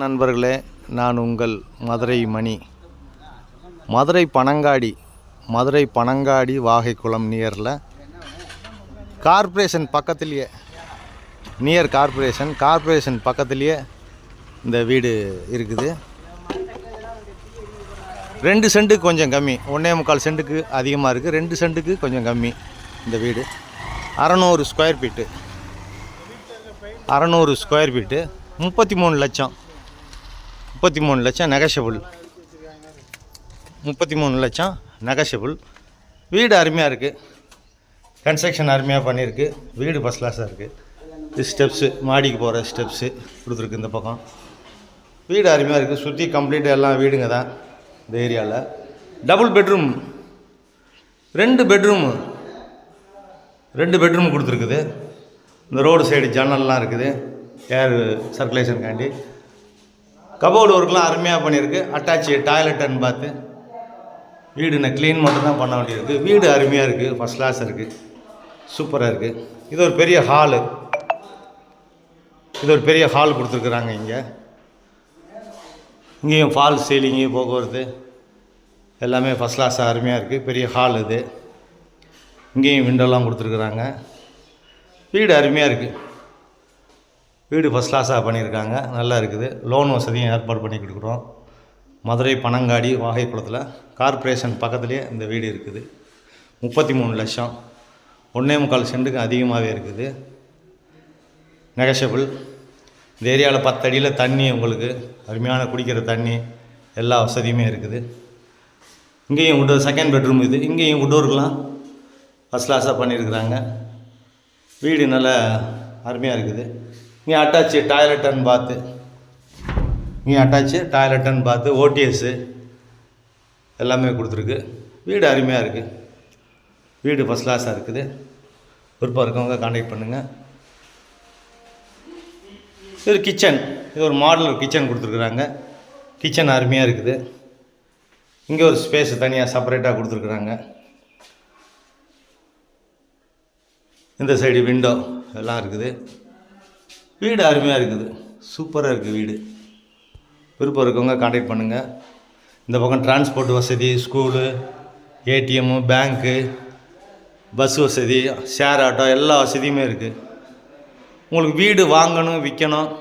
நண்பர்களே, நான் உங்கள் மதுரை மணி. மதுரை பனங்காடி வாகைக்குளம் நியரில் கார்ப்பரேஷன் பக்கத்துலேயே கார்ப்பரேஷன் பக்கத்துலேயே இந்த வீடு இருக்குது. 2 சென்ட்டுக்கு கொஞ்சம் கம்மி, 1.25 சென்ட்டுக்கு அதிகமாக இருக்குது. 2 சென்ட்டுக்கு கொஞ்சம் கம்மி இந்த வீடு. 600 ஸ்கொயர் ஃபீட்டு 33 லட்சம். 33 லட்சம் நெகஷியபிள். 33 லட்சம் நெகஷியபிள். வீடு அருமையாக இருக்குது. கன்ஸ்ட்ரக்ஷன் அருமையாக பண்ணியிருக்கு. வீடு ஃபஸ்ட் கிளாஸாக இருக்குது. இது ஸ்டெப்ஸு, மாடிக்கு போகிற ஸ்டெப்ஸு கொடுத்துருக்கு இந்த பக்கம். வீடு அருமையாக இருக்குது. சுற்றி கம்ப்ளீட்டாக எல்லாம் வீடுங்க தான் இந்த ஏரியாவில். டபுள் பெட்ரூம், 2 பெட்ரூம் கொடுத்துருக்குது. இந்த ரோடு சைடு ஜன்னல்லாம் இருக்குது ஏர் சர்க்குலேஷனுக்காண்டி. கபோர்டு ஒர்க்லாம் அருமையாக பண்ணியிருக்கு. அட்டாச்சு டாய்லெட் அண்ட் பாத்து. வீடு நான் க்ளீன் மட்டும் தான் பண்ண வேண்டியிருக்கு. வீடு அருமையாக இருக்குது. ஃபஸ்ட் கிளாஸ் இருக்குது. சூப்பராக இருக்குது. இது ஒரு பெரிய ஹால் கொடுத்துருக்குறாங்க. இங்கேயும் ஃபால் சீலிங்கு, போக்குவரத்து எல்லாமே ஃபஸ்ட் கிளாஸாக அருமையாக இருக்குது. பெரிய ஹால் இது. இங்கேயும் விண்டோலாம் கொடுத்துருக்குறாங்க. வீடு அருமையாக இருக்குது. வீடு ஃபஸ்ட் கிளாஸாக பண்ணியிருக்காங்க. நல்லா இருக்குது. லோன் வசதியும் ஏற்பாடு பண்ணி கொடுக்குறோம். மதுரை பனங்காடி வாகைக்குளத்தில் கார்ப்பரேஷன் பக்கத்துலேயே இந்த வீடு இருக்குது. 33 லட்சம். 1.25 சென்ட்டுக்கு அதிகமாகவே இருக்குது. நெகஷியபிள். இந்த ஏரியாவில் 10 அடியில் தண்ணி, உங்களுக்கு அருமையான குடிக்கிற தண்ணி எல்லா வசதியுமே இருக்குது. இங்கேயும் செகண்ட் பெட்ரூம் இது. இங்கேயும் வுட்டோர்லாம் ஃபஸ்ட் கிளாஸாக பண்ணியிருக்கிறாங்க. வீடு நல்லா அருமையாக இருக்குது. இங்கே அட்டாச்சு டாய்லெட் அண்ட் பாத்து, ஓடிஎஸ்ஸு எல்லாமே கொடுத்துருக்கு. வீடு அருமையாக இருக்குது. வீடு ஃபஸ்ட் கிளாஸாக இருக்குது. விருப்பம் இருக்கவங்க கான்டாக்ட் பண்ணுங்கள். இது கிச்சன். இது ஒரு மாடல் கிச்சன் கொடுத்துருக்குறாங்க. கிச்சன் அருமையாக இருக்குது. இங்கே ஒரு ஸ்பேஸ் தனியாக செப்பரேட்டாக கொடுத்துருக்குறாங்க. இந்த சைடு விண்டோ எல்லாம் இருக்குது. வீடு அருமையாக இருக்குது. சூப்பராக இருக்குது வீடு. விருப்பம் இருக்கவங்க கான்டாக்ட் பண்ணுங்கள். இந்த பக்கம் டிரான்ஸ்போர்ட் வசதி, ஸ்கூலு, ஏடிஎம்மு, பேங்க்கு, பஸ் வசதி, ஷேர் ஆட்டோ எல்லா வசதியுமே இருக்குது. உங்களுக்கு வீடு வாங்கணும், விற்கணும்,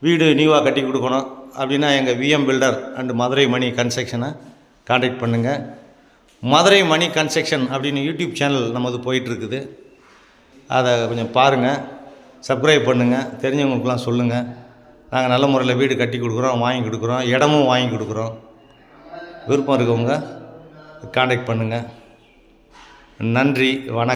வீடு நியூவாக கட்டி கொடுக்கணும் அப்படின்னா எங்கள் VM builder and Madurai Mani கன்ஸ்ட்ரக்ஷனை கான்டாக்ட் பண்ணுங்கள். மதுரை மணி கன்ஸ்ட்ரக்ஷன் அப்படின்னு யூடியூப் சேனல் நமது போயிட்டுருக்குது. அதை கொஞ்சம் பாருங்கள், சப்ஸ்கிரைப் பண்ணுங்கள், தெரிஞ்சவங்களுக்கெல்லாம் சொல்லுங்கள். நாங்கள் நல்ல முறையில் வீடு கட்டி கொடுக்குறோம், வாங்கி கொடுக்குறோம், இடமும் வாங்கி கொடுக்குறோம். விருப்பம் இருக்கவங்க கான்டாக்ட் பண்ணுங்கள். நன்றி, வணக்கம்.